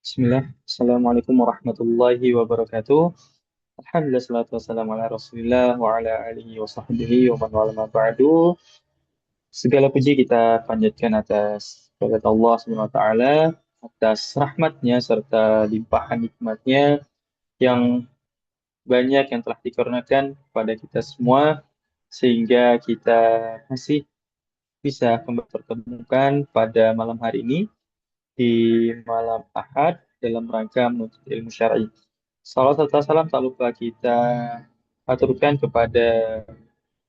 Bismillah. Assalamualaikum warahmatullahi wabarakatuh. Alhamdulillah salatu wassalamu ala Rasulillah wa ala alihi wa sahbihi wa man wala ma ba'du. Segala puji kita panjatkan atas kepada Allah Subhanahu wa taala atas rahmatnya serta limpahan nikmatnya yang banyak yang telah dikarenakan kepada kita semua sehingga kita masih bisa kembali pertemukan pada malam hari ini di malam Ahad dalam rangka menuntut ilmu syar'i. Salam serta salam tak lupa kita aturkan kepada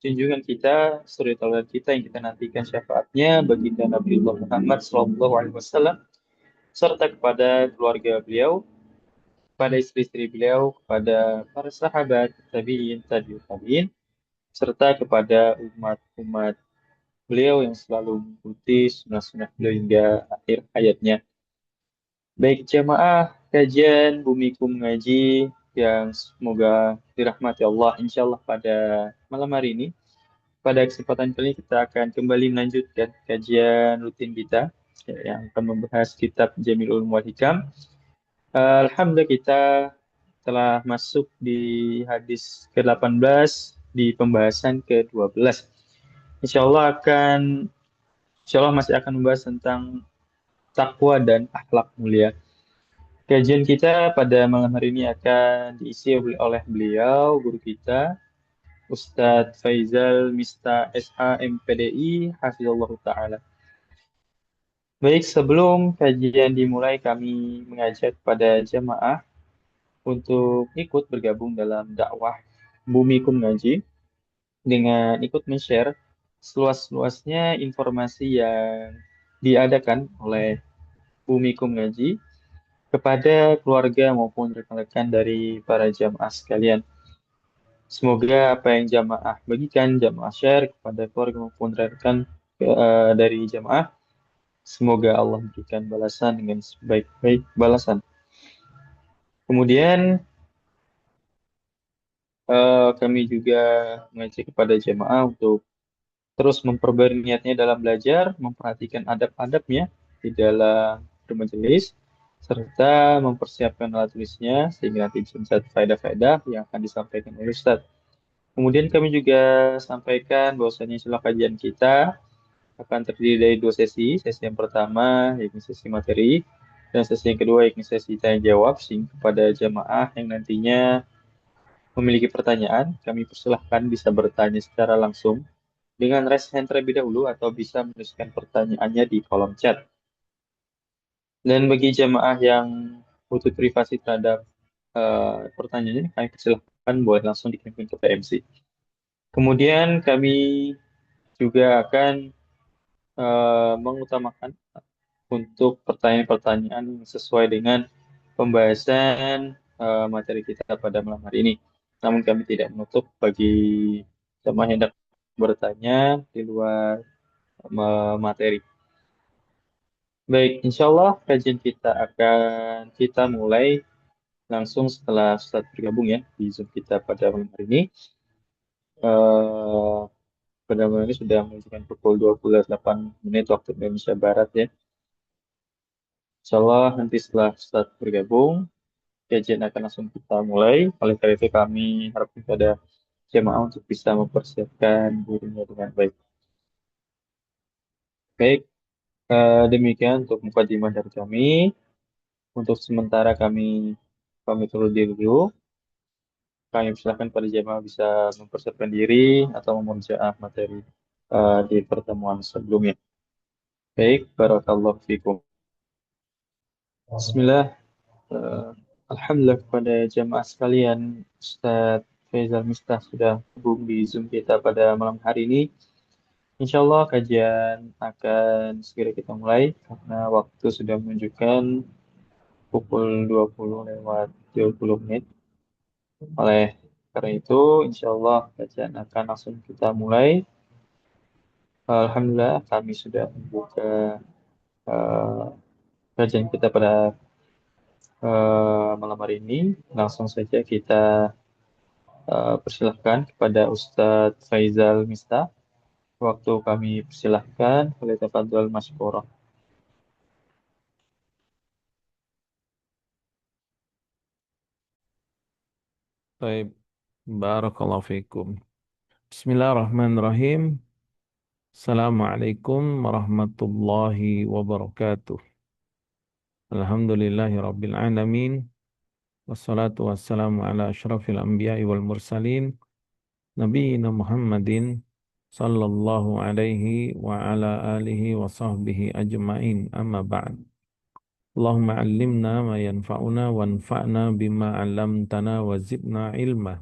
junjungan kita, suri tauladan kita yang kita nantikan syafaatnya baginda Nabiullah Muhammad SAW serta kepada keluarga beliau, kepada istri-istri beliau, kepada para sahabat, tabi'in, tabi'ut tabi'in, serta kepada umat-umat beliau yang selalu mengikuti sunnah-sunnah beliau hingga akhir hayatnya. Baik jamaah kajian Bumiku Mengaji yang semoga dirahmati Allah insya Allah pada malam hari ini. Pada kesempatan kali ini kita akan kembali melanjutkan kajian rutin kita yang akan membahas kitab Jamil Ulum wal Hikam. Alhamdulillah kita telah masuk di hadis ke-18 di pembahasan ke-12. Insya Allah masih akan membahas tentang takwa dan akhlak mulia. Kajian kita pada malam hari ini akan diisi oleh beliau, guru kita, Ustadz Faizal Mista SH MPDI, Hafizullah Ta'ala. Baik, sebelum kajian dimulai, kami mengajak pada jamaah untuk ikut bergabung dalam dakwah Bumiku Mengaji dengan ikut men-share seluas-luasnya informasi yang diadakan oleh Bumiku Mengaji kepada keluarga maupun rekan-rekan dari para jamaah sekalian. Semoga apa yang jamaah bagikan, jamaah share kepada keluarga maupun rekan dari jamaah, semoga Allah berikan balasan dengan sebaik-baik balasan. Kemudian kami juga mengajak kepada jamaah untuk terus memperbarui niatnya dalam belajar, memperhatikan adab-adabnya di dalam bermajelis, serta mempersiapkan alat tulisnya sehingga nanti bisa mencatat faedah-faedah yang akan disampaikan oleh Ustadz. Kemudian kami juga sampaikan bahwasanya insyaallah kajian kita akan terdiri dari dua sesi. Sesi yang pertama yakni sesi materi dan sesi yang kedua yakni sesi tanya jawab sehingga kepada jamaah yang nantinya memiliki pertanyaan, kami persilahkan bisa bertanya secara langsung dengan raise hand terlebih dahulu atau bisa menuliskan pertanyaannya di kolom chat. Dan bagi jamaah yang butuh privasi terhadap pertanyaannya, kami persilahkan boleh langsung dikirimkan ke PMC. Kemudian kami juga akan mengutamakan untuk pertanyaan-pertanyaan yang sesuai dengan pembahasan materi kita pada malam hari ini. Namun kami tidak menutup bagi jemaah yang hendak bertanya di luar materi. Baik, insya Allah kajian kita akan kita mulai langsung setelah Ustadz bergabung ya di Zoom kita pada malam hari ini. Eh, Pada malam ini sudah menunjukkan pukul 28 menit waktu Indonesia Barat ya. Insya Allah nanti setelah Ustadz bergabung, kajian akan langsung kita mulai. Oleh karena itu kami harap kepada jemaah untuk bisa mempersiapkan dirinya dengan baik. Baik, demikian untuk mukadimah dari kami. Untuk sementara kami pamit undur diri dulu. Kami persilahkan pada jemaah bisa mempersiapkan diri atau memujaah materi di pertemuan sebelumnya. Baik, barakallahu fikum. Bismillah. Eh, Alhamdulillah kepada jemaah sekalian, Ustadz Faizal Miftah sudah bergabung di Zoom kita pada malam hari ini. Insya Allah kajian akan segera kita mulai karena waktu sudah menunjukkan pukul 20 lewat 30 menit. Oleh karena itu, insya Allah kajian akan langsung kita mulai. Alhamdulillah kami sudah membuka eh, kajian kita pada malam hari ini. Langsung saja kita persilahkan kepada Ustadz Faizal Mista. Waktu kami persilahkan oleh Tafadhol Masykurah. Baik, barakallahu fikum. Bismillahirrahmanirrahim. Assalamualaikum warahmatullahi wabarakatuh. Alhamdulillahi rabbil alamin. Wassalatu wassalamu ala asyrafil anbiya'i wal mursalin. Nabiyyina Muhammadin sallallahu alaihi wa ala alihi wa sahbihi ajma'in. Amma ba'd. Allahumma allimna ma yanfa'una wanfa'na bima 'allamtana wa zidna ilma.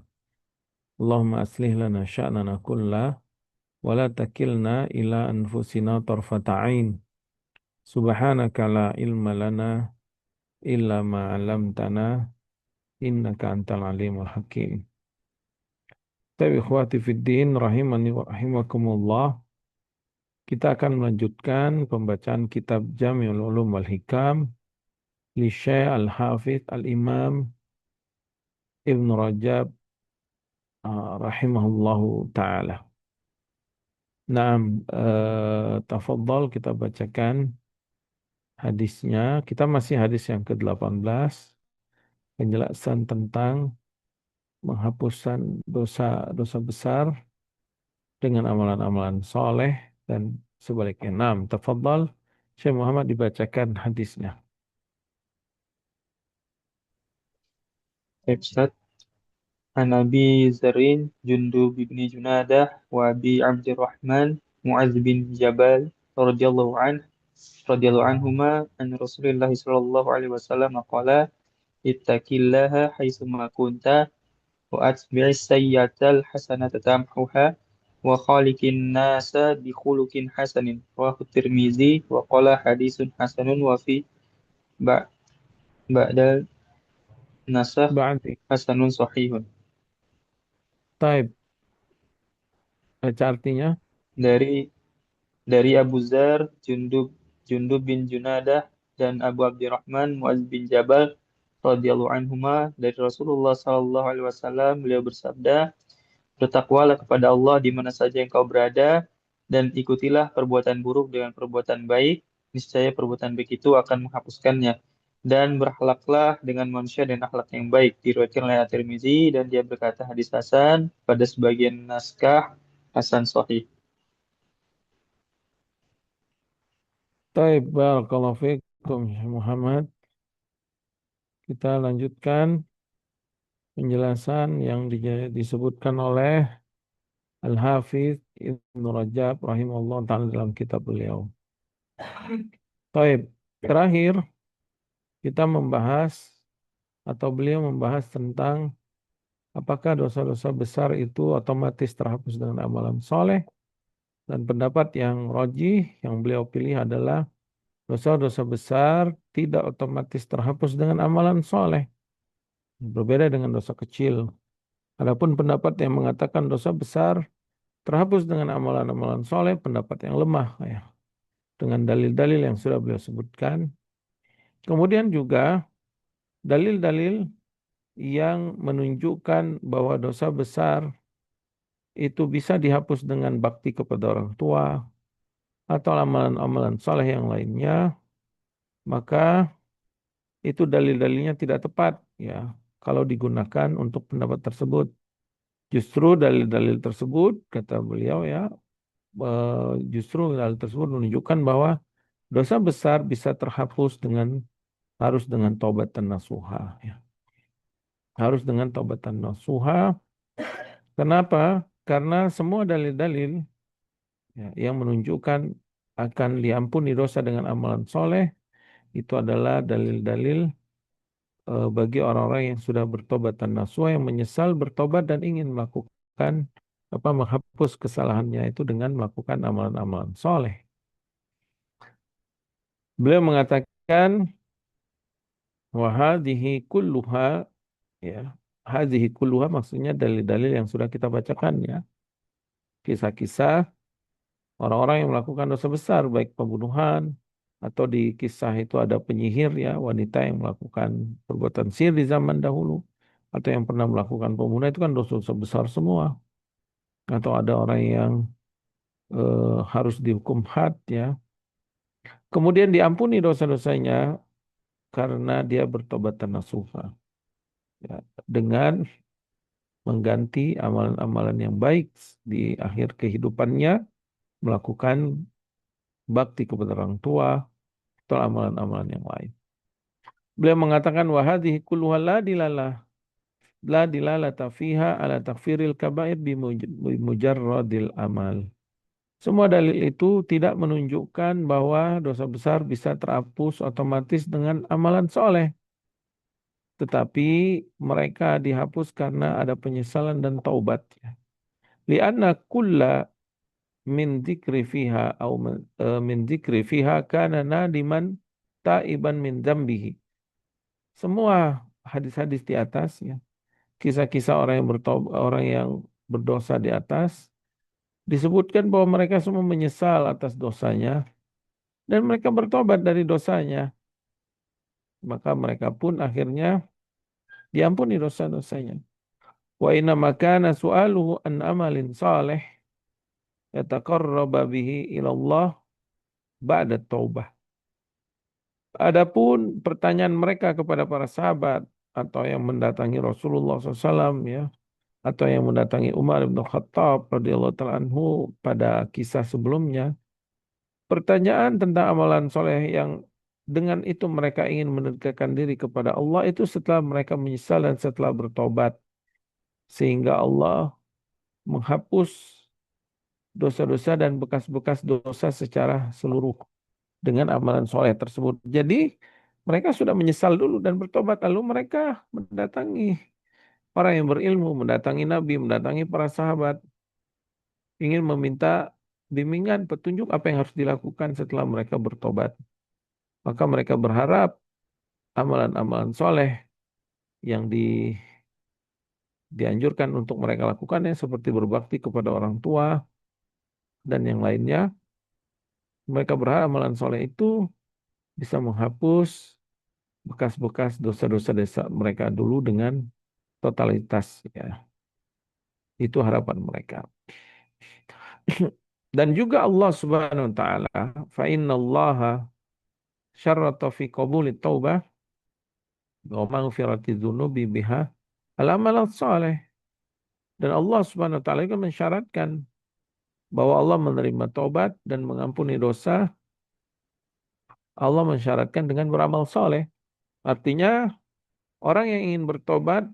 Allahumma aslih lana sya'nana kullah ولا تكلنا إلى أنفسنا طرفة عين سبحانك لا علم لنا إلا ما علمتنا إنك أنت العليم الحكيم. Tapi ikhwati fiddin rahimani wa rahimakumullah, kita akan melanjutkan pembacaan kitab Jami'ul Ulum wal Hikam li Syekh Al-Hafidz Al-Imam Ibn Rajab rahimahullahu taala. Naam, tafadhal kita bacakan hadisnya. Kita masih hadis yang ke-18, penjelasan tentang penghapusan dosa-dosa besar dengan amalan-amalan soleh dan sebaliknya. Naam, tafadhal Syekh Muhammad dibacakan hadisnya. Baik, Ustaz. An Abi Zarin Jundub bin Junadah wa Abi Abdurrahman Mu'adz bin Jabal radhiyallahu anhuma an Rasulillah sallallahu alaihi wasallam qala ittaqillaha haitsu ma kunta wa atbi'is sayyi'atal hasanata tamhuha wa khaliqin nasa bi khuluqin hasanin wa Tirmizi wa qala hadisun hasanun wa fi ba- ba'dal nasakh Ba'di. hasanun sahihun. Taib, baca artinya. dari dari Abu Zar, Jundub bin Junadah dan Abu Abdurrahman Muaz bin Jabal radhiyallahu anhuma dari Rasulullah sallallahu alaihi wasallam, beliau bersabda, bertakwalah kepada Allah di mana saja engkau berada dan ikutilah perbuatan buruk dengan perbuatan baik, niscaya perbuatan baik itu akan menghapuskannya. Dan berakhlaklah dengan manusia dan akhlak yang baik. Diriwayatkan oleh At-Tirmizi dan dia berkata hadis hasan, pada sebagian naskah hasan sahih. Taib, barakallahu fikum Syekh Muhammad. Kita lanjutkan penjelasan yang disebutkan oleh Al-Hafidz Ibnu Rajab rahimahullah ta'ala dalam kitab beliau. Taib, terakhir kita membahas atau beliau membahas tentang apakah dosa-dosa besar itu otomatis terhapus dengan amalan soleh, dan pendapat yang rajih yang beliau pilih adalah dosa-dosa besar tidak otomatis terhapus dengan amalan soleh, berbeda dengan dosa kecil. Adapun pendapat yang mengatakan dosa besar terhapus dengan amalan-amalan soleh, pendapat yang lemah ya, dengan dalil-dalil yang sudah beliau sebutkan. Kemudian juga dalil-dalil yang menunjukkan bahwa dosa besar itu bisa dihapus dengan bakti kepada orang tua atau amalan-amalan soleh yang lainnya, maka itu dalil-dalilnya tidak tepat ya kalau digunakan untuk pendapat tersebut. Justru dalil-dalil tersebut, kata beliau ya, justru dalil tersebut menunjukkan bahwa dosa besar bisa terhapus harus dengan taubat dan nasuha ya. Harus dengan taubat dan nasuha. Kenapa? Karena semua dalil-dalil ya, yang menunjukkan akan diampuni dosa dengan amalan soleh itu adalah dalil-dalil bagi orang-orang yang sudah bertobat dan nasuha, yang menyesal bertobat dan ingin melakukan menghapus kesalahannya itu dengan melakukan amalan-amalan soleh. Beliau mengatakan wahadhihi kulluha ya, hadhihi kulluha maksudnya dalil-dalil yang sudah kita bacakan ya, kisah-kisah orang-orang yang melakukan dosa besar, baik pembunuhan atau di kisah itu ada penyihir ya, wanita yang melakukan perbuatan sihir di zaman dahulu, atau yang pernah melakukan pembunuhan, itu kan dosa-dosa besar semua. Atau ada orang yang harus dihukum had ya. Kemudian diampuni dosa-dosanya karena dia bertobat dan nasuha. Ya, dengan mengganti amalan-amalan yang baik di akhir kehidupannya, melakukan bakti kepada orang tua, atau amalan-amalan yang lain. Beliau mengatakan wahadhihi kulluha la dilalata fiha ala takfiril kabair bimujarradil amal. Semua dalil itu tidak menunjukkan bahwa dosa besar bisa terhapus otomatis dengan amalan soleh. Tetapi mereka dihapus karena ada penyesalan dan taubat. Lianna kulla min dzikri fiha min dzikri fiha kana nadiman taiban min dzambihi. Semua hadis-hadis di atas ya, kisah-kisah orang yang orang yang berdosa di atas disebutkan bahwa mereka semua menyesal atas dosanya dan mereka bertobat dari dosanya, maka mereka pun akhirnya diampuni dosa-dosanya. Wa inna makana su'aluhu an amalin saleh yataqarraba bihi ilallah ba'da taubah. Adapun pertanyaan mereka kepada para sahabat atau yang mendatangi Rasulullah SAW ya, atau yang mendatangi Umar bin Khattab radhiyallahu taala anhu pada kisah sebelumnya, pertanyaan tentang amalan soleh yang dengan itu mereka ingin mendekatkan diri kepada Allah itu setelah mereka menyesal dan setelah bertobat, sehingga Allah menghapus dosa-dosa dan bekas-bekas dosa secara seluruh dengan amalan soleh tersebut. Jadi mereka sudah menyesal dulu dan bertobat, lalu mereka mendatangi orang yang berilmu, mendatangi Nabi, mendatangi para sahabat, ingin meminta bimbingan, petunjuk apa yang harus dilakukan setelah mereka bertobat. Maka mereka berharap amalan-amalan soleh yang dianjurkan untuk mereka lakukan ya, seperti berbakti kepada orang tua dan yang lainnya. Mereka berharap amalan soleh itu bisa menghapus bekas-bekas dosa-dosa desa mereka dulu dengan totalitas ya. Itu harapan mereka. Dan juga Allah Subhanahu wa taala, fa innallaha syarrata fi qabuli taubah wa maghfirati dzunubi biha al-amal saleh. Dan Allah Subhanahu wa taala juga mensyaratkan bahwa Allah menerima taubat dan mengampuni dosa. Allah mensyaratkan dengan beramal soleh. Artinya orang yang ingin bertobat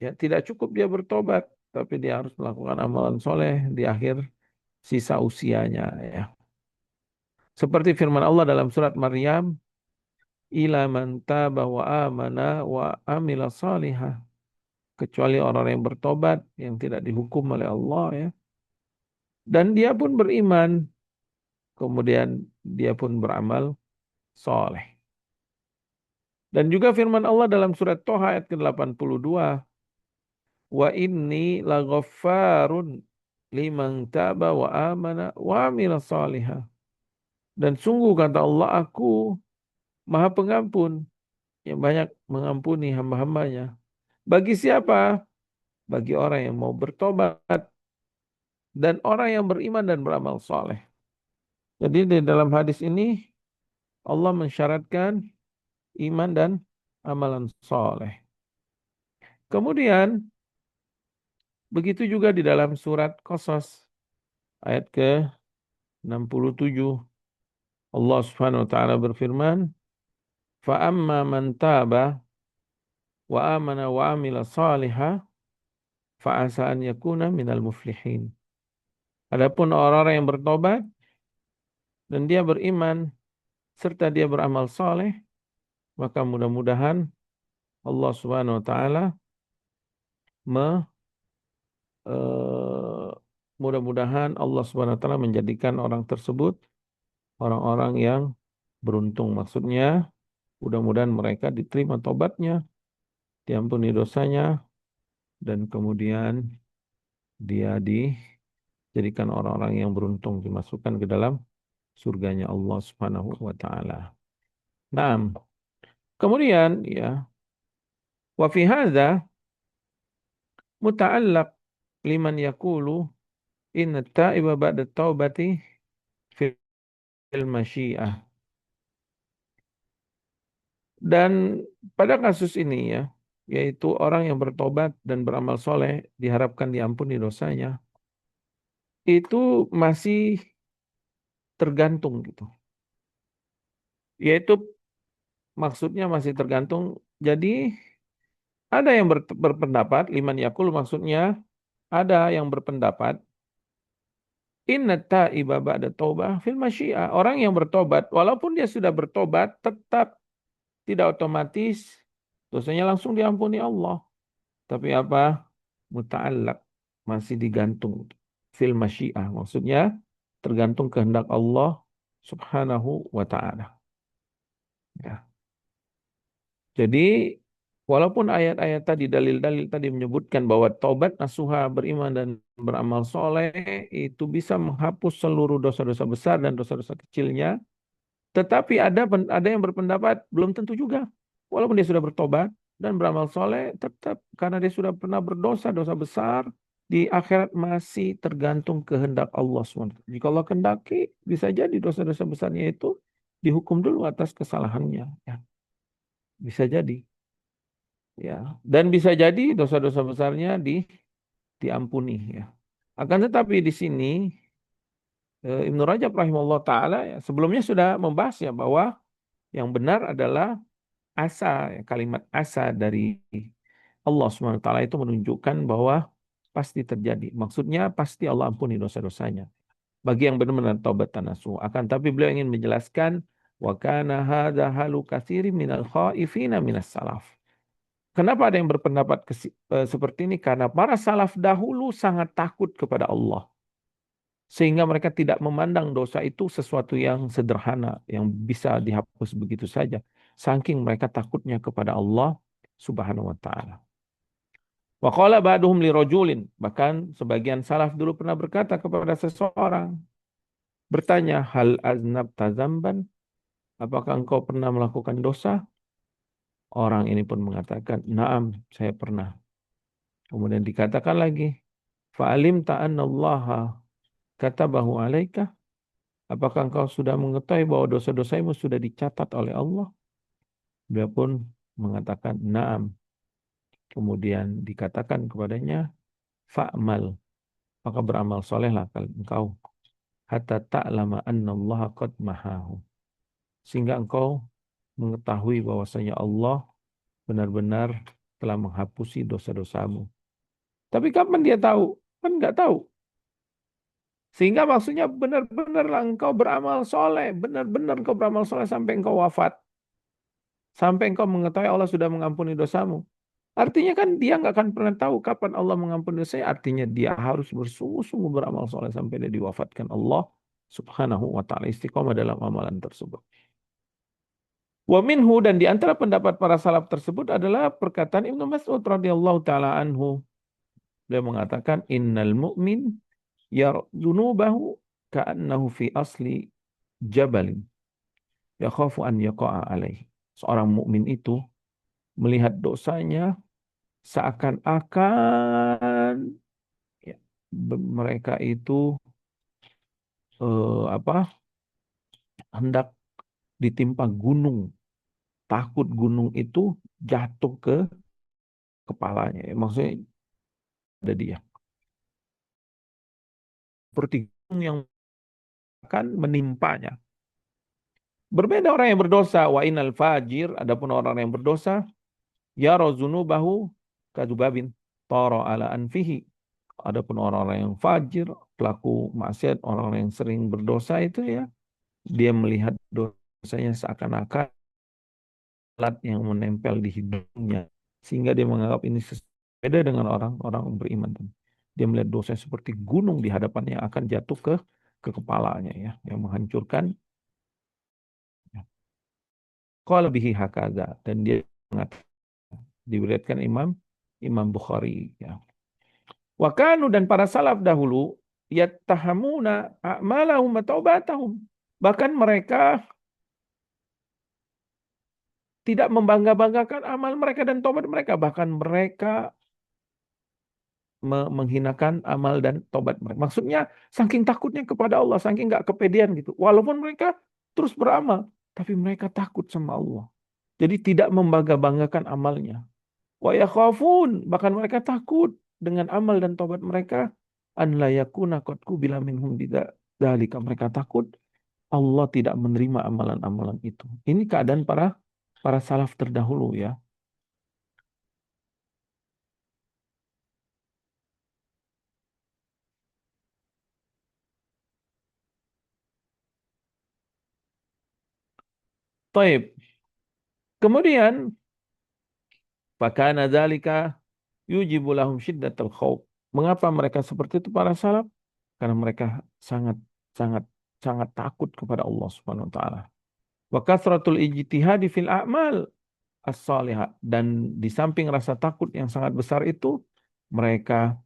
ya tidak cukup dia bertobat, tapi dia harus melakukan amalan soleh di akhir sisa usianya ya. Seperti firman Allah dalam surat Maryam, ila man taba wa amana wa amila salihah. Kecuali orang yang bertobat yang tidak dihukum oleh Allah ya. Dan dia pun beriman, kemudian dia pun beramal soleh. Dan juga firman Allah dalam surat Toha ayat ke-82, wa inni laghaffarun liman taba wa amana wa amila salihah. Dan sungguh kata Allah, aku maha pengampun yang banyak mengampuni hamba-hambanya. Bagi siapa? Bagi orang yang mau bertobat dan orang yang beriman dan beramal soleh. Jadi di dalam hadis ini Allah mensyaratkan iman dan amalan soleh. Kemudian begitu juga di dalam surat Qasas ayat ke-67 Allah Subhanahu wa taala berfirman, "Fa amma man taba wa amana wa amila salihah fa asa an yakuna minal muflihin." Adapun orang-orang yang bertobat dan dia beriman serta dia beramal saleh, maka mudah-mudahan Allah Subhanahu wa taala me- eh, mudah-mudahan Allah Subhanahu wa taala menjadikan orang tersebut orang-orang yang beruntung. Maksudnya, mudah-mudahan mereka diterima tobatnya, diampuni dosanya, dan kemudian dia dijadikan orang-orang yang beruntung dimasukkan ke dalam surganya Allah Subhanahu wa taala. Nah, kemudian ya, wa fi hadza muta'allaq liman yaqulu inna ta'iba ba'da taubati fil masyiah. Dan pada kasus ini ya, yaitu orang yang bertobat dan beramal soleh diharapkan diampuni dosanya, itu masih tergantung gitu. Yaitu maksudnya masih tergantung. Jadi ada yang berpendapat, liman yakul maksudnya ada yang berpendapat inna ta'iba ba'da taubah fil masyiah. Orang yang bertobat, walaupun dia sudah bertobat, tetap tidak otomatis dosanya langsung diampuni Allah. Tapi apa? Muta'allaq, masih digantung. Fil masyiah, maksudnya tergantung kehendak Allah subhanahu wa ta'ala. Ya. Jadi, walaupun ayat-ayat tadi, dalil-dalil tadi menyebutkan bahwa taubat nasuha, beriman dan beramal soleh itu bisa menghapus seluruh dosa-dosa besar dan dosa-dosa kecilnya, tetapi ada yang berpendapat belum tentu juga. Walaupun dia sudah bertobat dan beramal soleh, tetap karena dia sudah pernah berdosa, dosa besar, di akhirat masih tergantung kehendak Allah SWT. Jika Allah kehendaki, bisa jadi dosa-dosa besarnya itu dihukum dulu atas kesalahannya. Ya, bisa jadi. Ya, dan bisa jadi dosa-dosa besarnya diampuni. Ya. Akan tetapi di sini Ibnu Rajab rahimahullah taala ya, sebelumnya sudah membahas ya bahwa yang benar adalah asa, ya, kalimat asa dari Allah Subhanahu wa taala itu menunjukkan bahwa pasti terjadi. Maksudnya pasti Allah ampuni dosa-dosanya. Bagi yang benar-benar taubat dan nasuh. Akan tapi beliau ingin menjelaskan wa kana hadza halu katsirin minal khaifina minas salaf. Kenapa ada yang berpendapat seperti ini? Karena para salaf dahulu sangat takut kepada Allah. Sehingga mereka tidak memandang dosa itu sesuatu yang sederhana, yang bisa dihapus begitu saja. Saking mereka takutnya kepada Allah Subhanahu wa taala. Wa qala ba'duhum li rajulin, bahkan sebagian salaf dulu pernah berkata kepada seseorang, bertanya, hal aznabta dzamban? Apakah engkau pernah melakukan dosa? Orang ini pun mengatakan, "Na'am, saya pernah." Kemudian dikatakan lagi, "Fa'alim ta'annallaha katabahu alaika?" Apakah engkau sudah mengetahui bahwa dosa-dosamu sudah dicatat oleh Allah? Dia pun mengatakan, "Na'am." Kemudian dikatakan kepadanya, "Fa'mal." Maka beramal solehlah engkau. Hatta ta'lama annallaha qad mahahu. Sehingga engkau mengetahui bahwasanya Allah benar-benar telah menghapusi dosa-dosamu. Tapi kapan dia tahu? Kan nggak tahu. Sehingga maksudnya benar-benarlah engkau beramal soleh. Benar-benar engkau beramal soleh sampai engkau wafat. Sampai engkau mengetahui Allah sudah mengampuni dosamu. Artinya kan dia nggak akan pernah tahu kapan Allah mengampuni dosanya. Artinya dia harus bersungguh-sungguh beramal soleh sampai dia diwafatkan Allah subhanahu wa ta'ala, istiqomah dalam amalan tersebut. Wa minhu, dan di antara pendapat para salaf tersebut adalah perkataan Ibnu Mas'ud radhiyallahu taala anhu. Beliau mengatakan innal mu'min yardunubahu ka'annahu fi asli jabalin yakhafu an yaqa'a alaih. Seorang mukmin itu melihat dosanya seakan-akan ya, mereka itu apa hendak ditimpa gunung, takut gunung itu jatuh ke kepalanya. Maksudnya ada dia seperti gunung yang akan menimpanya. Berbeda orang yang berdosa, wa inal fajir, adapun orang yang berdosa, ya bahu kadubabin tara ala anfihi. Adapun orang-orang yang fajir, pelaku maksiat, orang-orang yang sering berdosa itu ya, dia melihat dosanya seakan-akan alat yang menempel di hidungnya, sehingga dia menganggap ini beda dengan orang-orang beriman. Dia melihat dosa seperti gunung di hadapannya yang akan jatuh ke kepalanya ya, yang menghancurkan. Qala bihi hakaza, dan dia mengatakan, diriwayatkan Imam Bukhari ya. Wa kanu, dan para salaf dahulu yattahamuna a'malahum wa taubatahum. Bahkan mereka tidak membangga-banggakan amal mereka dan taubat mereka. Bahkan mereka menghinakan amal dan taubat mereka. Maksudnya saking takutnya kepada Allah, saking nggak kepedean gitu. Walaupun mereka terus beramal, tapi mereka takut sama Allah. Jadi tidak membangga-banggakan amalnya. Wa yakhafun, bahkan mereka takut dengan amal dan taubat mereka, an la yakuna qad qubila minhum bidzalika. Mereka takut Allah tidak menerima amalan-amalan itu. Ini keadaan para para salaf terdahulu ya. Taib. Kemudian fakana dzalika yujibu lahum syiddatal khauf. Mengapa mereka seperti itu para salaf? Karena mereka sangat sangat sangat takut kepada Allah Subhanahu wa taala. Wa kathratul ijtihadi fil a'mal as-salihah, dan di samping rasa takut yang sangat besar itu mereka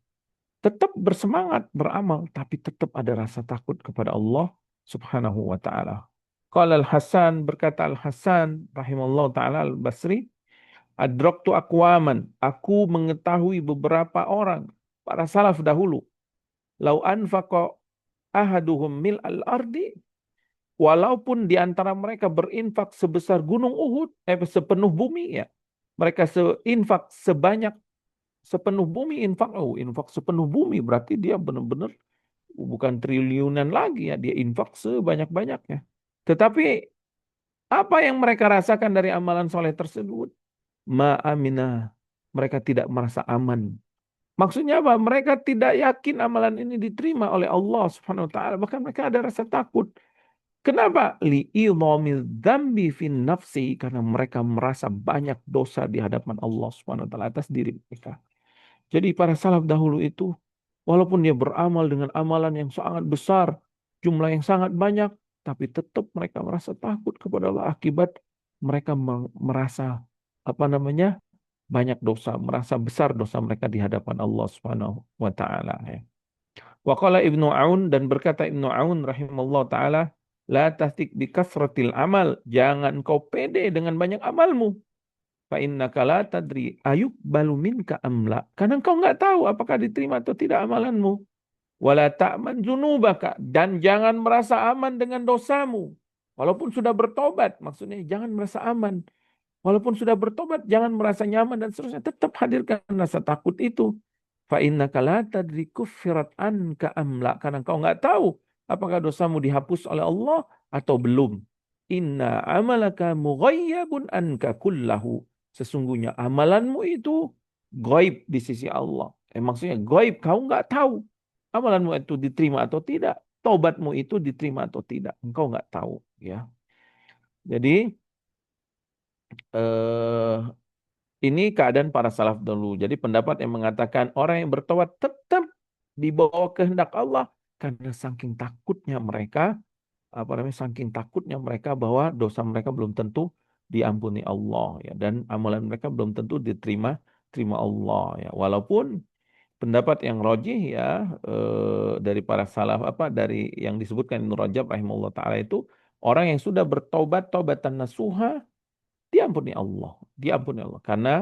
tetap bersemangat beramal tapi tetap ada rasa takut kepada Allah Subhanahu wa taala. Qala Al-Hasan, berkata Al-Hasan rahimallahu taala Al-Basri, adraktu aqwaman, aku mengetahui beberapa orang para salaf dahulu, lau anfaqa ahaduhum mil al-ardi, walaupun di antara mereka berinfak sebesar gunung Uhud, sepenuh bumi ya. Mereka seinfak sebanyak sepenuh bumi infak. Oh, infak sepenuh bumi berarti dia benar-benar bukan triliunan lagi ya, dia infak sebanyak-banyaknya. Tetapi apa yang mereka rasakan dari amalan soleh tersebut? Ma'amina. Mereka tidak merasa aman. Maksudnya apa? Mereka tidak yakin amalan ini diterima oleh Allah Subhanahu wa taala. Bahkan mereka ada rasa takut. Kenapa? Li'idhamil dzambi fin nafsi, karena mereka merasa banyak dosa di hadapan Allah Subhanahu wa taala atas diri mereka. Jadi para salaf dahulu itu walaupun dia beramal dengan amalan yang sangat besar, jumlah yang sangat banyak, tapi tetap mereka merasa takut kepada Allah akibat mereka merasa apa namanya? Banyak dosa, merasa besar dosa mereka di hadapan Allah Subhanahu wa taala ya. Wa qala Ibnu Aun, dan berkata Ibnu Aun rahimallahu taala, la tasdik bi kasratil amal, jangan kau pede dengan banyak amalmu. Fa innaka la tadri ayub balu minka amla. Karena engkau nggak tahu apakah diterima atau tidak amalanmu. Wala ta'man dzunubaka, dan jangan merasa aman dengan dosamu. Walaupun sudah bertobat, maksudnya jangan merasa aman. Walaupun sudah bertobat, jangan merasa nyaman dan seterusnya. Tetap hadirkan rasa takut itu. Fa innaka la tadri kuffirat anka amla. Karena engkau nggak tahu apakah dosamu dihapus oleh Allah atau belum. Inna amalaka mughayyabun anka kullahu. Sesungguhnya amalanmu itu gaib di sisi Allah. Maksudnya gaib, kau nggak tahu amalanmu itu diterima atau tidak. Taubatmu itu diterima atau tidak. Engkau nggak tahu. Ya. Jadi eh, ini keadaan para salaf dulu. Jadi pendapat yang mengatakan orang yang bertobat tetap di bawah kehendak Allah karena saking takutnya mereka, apa namanya, saking takutnya mereka bahwa dosa mereka belum tentu diampuni Allah ya, dan amalan mereka belum tentu diterima terima Allah ya. Walaupun pendapat yang rojih ya, dari para salaf, apa dari yang disebutkan Ibnu Rajab rahimahullah taala itu, orang yang sudah bertobat taubatan nasuha diampuni Allah, diampuni Allah. Karena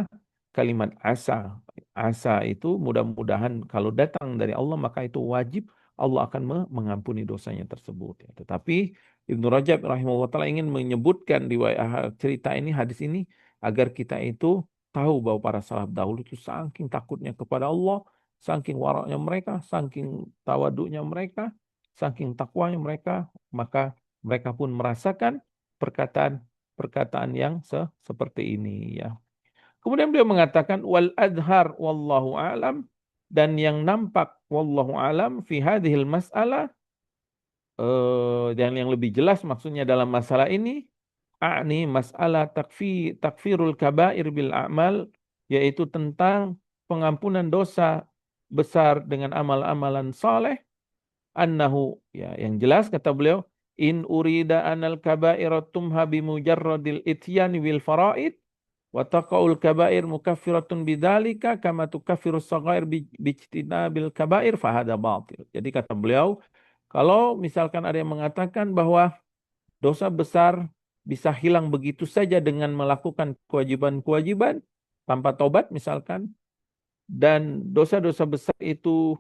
kalimat asa, asa itu mudah-mudahan kalau datang dari Allah maka itu wajib Allah akan mengampuni dosanya tersebut. Ya. Tetapi Ibnu Rajab rahimahullah taala ingin menyebutkan riwayat cerita ini, hadis ini, agar kita itu tahu bahwa para salaf dahulu itu saking takutnya kepada Allah, saking waraknya mereka, saking tawaduknya mereka, saking takwanya mereka, maka mereka pun merasakan perkataan perkataan yang seperti ini ya. Kemudian beliau mengatakan wal adhar wallahu alam, dan yang nampak wallahu alam fi hadhil mas'alah, dan yang lebih jelas maksudnya dalam masalah ini, a'ni masalah takfirul kabair bil a'mal, yaitu tentang pengampunan dosa besar dengan amal-amalan saleh. Annahu, ya yang jelas kata beliau, in urida anal kaba'ira tumha bimujarradil ityani bil faraid wa taqaul kabair mukaffiratun bidzalika kama tukaffirus saghair bijtinabil kabair fahada batil. Jadi kata beliau, kalau misalkan ada yang mengatakan bahwa dosa besar bisa hilang begitu saja dengan melakukan kewajiban-kewajiban tanpa tobat misalkan, dan dosa-dosa besar itu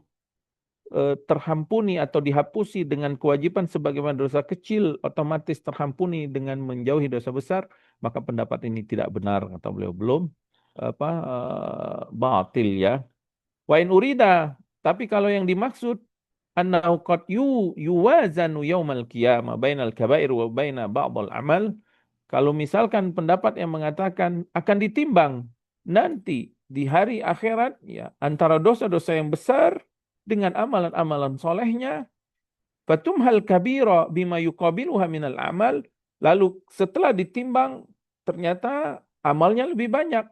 terhampuni atau dihapusi dengan kewajiban sebagaimana dosa kecil otomatis terhampuni dengan menjauhi dosa besar, maka pendapat ini tidak benar kata beliau. Belum batil ya. Wa in urida, tapi kalau yang dimaksud annahu qad yuwazanu yaumal qiyamah bainal kabair wa baina ba'dal amal. Kalau misalkan pendapat yang mengatakan akan ditimbang nanti di hari akhirat ya antara dosa-dosa yang besar dengan amalan-amalan solehnya, fatumhal kabira bima yuqabiluha minal amal, lalu setelah ditimbang ternyata amalnya lebih banyak.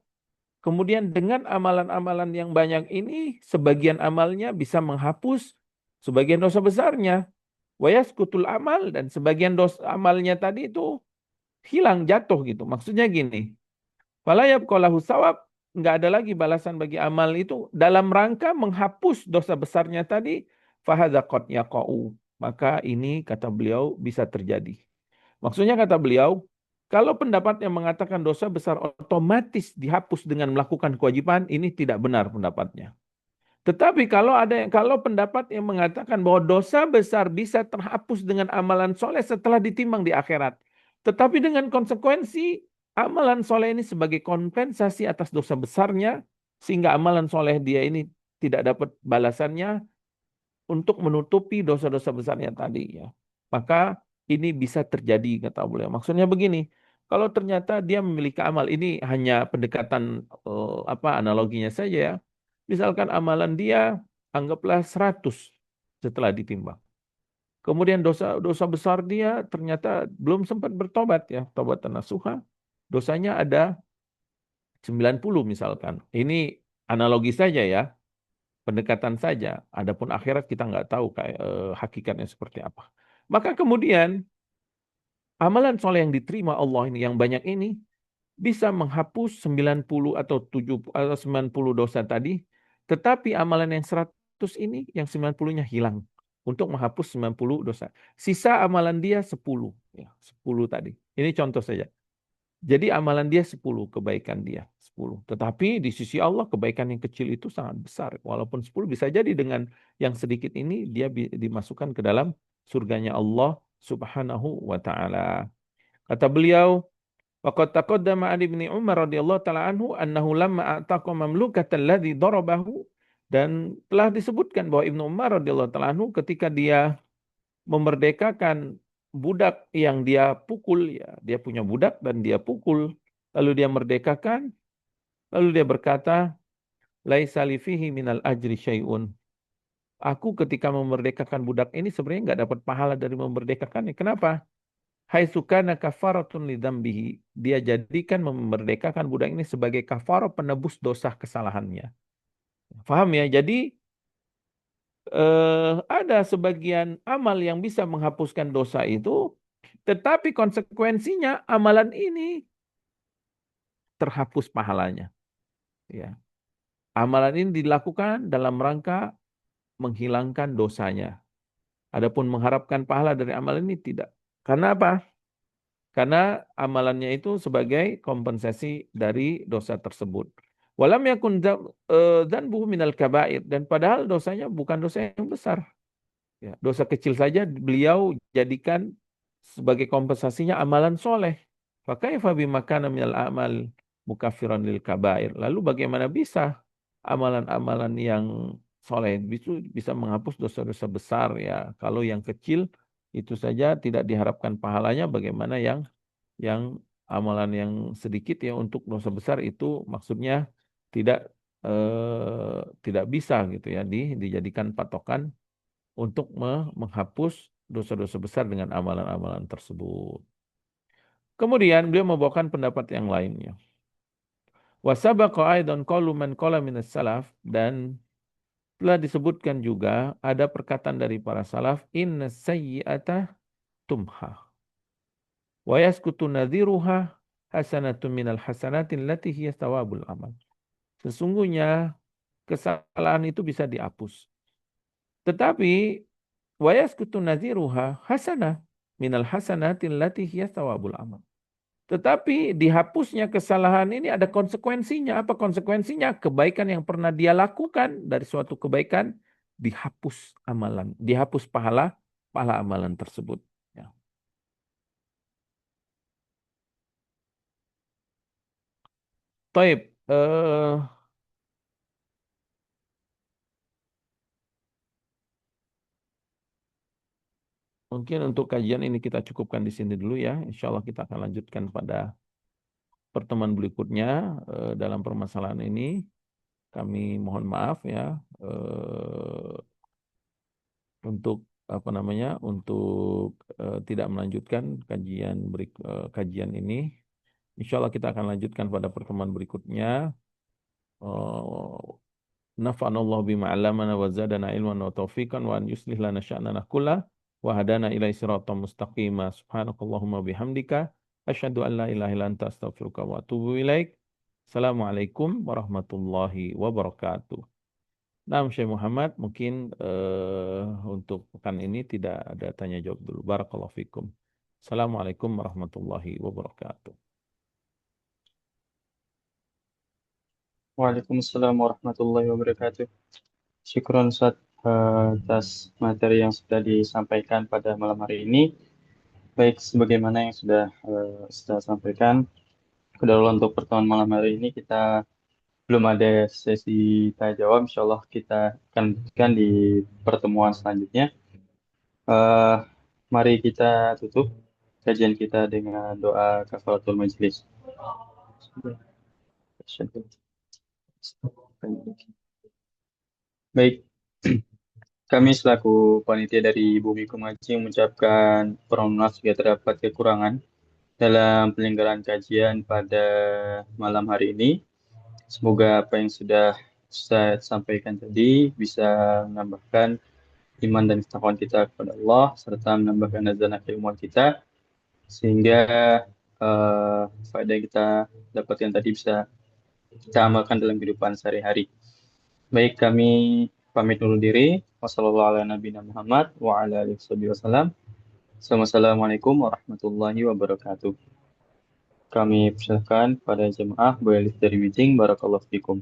Kemudian dengan amalan-amalan yang banyak ini, sebagian amalnya bisa menghapus sebagian dosa besarnya. Wayaskutul amal, dan sebagian dosa amalnya tadi itu hilang, jatuh gitu. Maksudnya gini, falayab qalahu sawab, nggak ada lagi balasan bagi amal itu dalam rangka menghapus dosa besarnya tadi, fahadza qad yaqa'u. Maka ini kata beliau bisa terjadi. Maksudnya kata beliau, kalau pendapat yang mengatakan dosa besar otomatis dihapus dengan melakukan kewajiban, ini tidak benar pendapatnya. Tetapi kalau pendapat yang mengatakan bahwa dosa besar bisa terhapus dengan amalan soleh setelah ditimbang di akhirat. Tetapi dengan konsekuensi amalan soleh ini sebagai kompensasi atas dosa besarnya, sehingga amalan soleh dia ini tidak dapat balasannya, untuk menutupi dosa-dosa besarnya tadi ya. Maka ini bisa terjadi kata beliau. Maksudnya begini, kalau ternyata dia memiliki amal, ini hanya pendekatan analoginya saja ya. Misalkan amalan dia anggaplah 100 setelah ditimbang. Kemudian dosa-dosa besar dia ternyata belum sempat bertobat ya, tobat nasuha. Dosanya ada 90 misalkan. Ini analogi saja ya, pendekatan saja. Adapun akhirat kita nggak tahu kayak hakikatnya seperti apa. Maka kemudian amalan soleh yang diterima Allah ini yang banyak ini bisa menghapus 90 atau 70 atau 90 dosa tadi, tetapi amalan yang 100 ini yang 90-nya hilang untuk menghapus 90 dosa. Sisa amalan dia 10 ya, 10 tadi. Ini contoh saja. Jadi amalan dia 10, kebaikan dia 10. Tetapi di sisi Allah kebaikan yang kecil itu sangat besar. Walaupun 10 bisa jadi dengan yang sedikit ini dia dimasukkan ke dalam surganya Allah Subhanahu wa taala. Kata beliau, waqad taqaddama an Ibnu Umar radhiyallahu taala anhu annahu lamma ataqa mamlukatan ladzi darabahu, dan telah disebutkan bahwa Ibnu Umar radhiyallahu taala anhu ketika dia memerdekakan budak yang dia pukul ya, dia punya budak dan dia pukul, lalu dia merdekakan, lalu dia berkata, laisa li fihi minal ajri syai'un. Aku ketika memerdekakan budak ini sebenarnya nggak dapat pahala dari memerdekakannya. Kenapa? Hai sukana kafaratun lidzambihi. Dia jadikan memerdekakan budak ini sebagai kafarah penebus dosa kesalahannya. Paham ya? Jadi ada sebagian amal yang bisa menghapuskan dosa itu, tetapi konsekuensinya amalan ini terhapus pahalanya. Ya. Amalan ini dilakukan dalam rangka menghilangkan dosanya. Adapun mengharapkan pahala dari amalan ini tidak. Karena apa? Karena amalannya itu sebagai kompensasi dari dosa tersebut. Walam yakun dzanbuhu minal kabair, dan padahal dosanya bukan dosa yang besar. Ya, dosa kecil saja beliau jadikan sebagai kompensasinya amalan soleh. Fakaifa bima kana minal amal mukaffiran lil kabair. Lalu bagaimana bisa amalan-amalan yang soleh itu bisa menghapus dosa-dosa besar ya. Kalau yang kecil itu saja tidak diharapkan pahalanya, bagaimana yang amalan yang sedikit ya untuk dosa besar itu maksudnya tidak tidak bisa gitu ya dijadikan patokan untuk menghapus dosa-dosa besar dengan amalan-amalan tersebut. Kemudian beliau membawakan pendapat yang lainnya. Wasabaqa aidan qaulu man qala minas salaf, dan telah disebutkan juga ada perkataan dari para salaf, inna sayyi'ata tumha wa yaskutu nadhiruha hasanatun minal hasanatin lati hiya thawabul amal. Sesungguhnya kesalahan itu bisa dihapus. Tetapi wa yaskutu nadhiruha hasanah minal hasanatin lati hiya thawabul amal. Tetapi dihapusnya kesalahan ini ada konsekuensinya. Apa konsekuensinya? Kebaikan yang pernah dia lakukan dari suatu kebaikan dihapus amalan, dihapus pahala amalan tersebut. Ya. Taib. eh Mungkin untuk kajian ini kita cukupkan di sini dulu ya. Insya Allah kita akan lanjutkan pada pertemuan berikutnya dalam permasalahan ini. Kami mohon maaf ya untuk apa namanya untuk tidak melanjutkan kajian ini. Insya Allah kita akan lanjutkan pada pertemuan berikutnya. Eh, Nafa'anallahu bima 'allamana wa zadana ilman wa taufiqan wa an yuslih lana sya'nana kullah wa hadana ila siratal mustaqima subhanakallahumma bihamdika asyhadu an la ilaha illa anta astaghfiruka wa atubu ilaik. Assalamualaikum warahmatullahi wabarakatuh. Nah, Syekh Muhammad, mungkin untuk pekan ini tidak ada tanya jawab dulu. Barakallahu fikum. Assalamualaikum warahmatullahi wabarakatuh. Waalaikumsalam warahmatullahi wabarakatuh. Syukron Ustaz atas materi yang sudah disampaikan pada malam hari ini. Baik, sebagaimana yang sudah sampaikan, kedahuluan untuk pertemuan malam hari ini kita belum ada sesi tanya jawab. Insya Allah kita akan lanjutkan di pertemuan selanjutnya. Eh, Mari kita tutup kajian kita dengan doa kafaratul majelis. Baik, kami selaku panitia dari Bumi Kumaci mengucapkan permohonan maaf jika terdapat kekurangan dalam penyelenggaraan kajian pada malam hari ini. Semoga apa yang sudah saya sampaikan tadi bisa menambahkan iman dan ketakwaan kita kepada Allah serta menambahkan azanah keilmuan kita sehingga faedah yang kita dapatkan tadi bisa kita amalkan dalam kehidupan sehari-hari. Baik, kami pamit undur diri. Wassalamualaikum warahmatullahi wabarakatuh. Kami persilakan pada jemaah boleh dari meeting. Barakallahu fikum.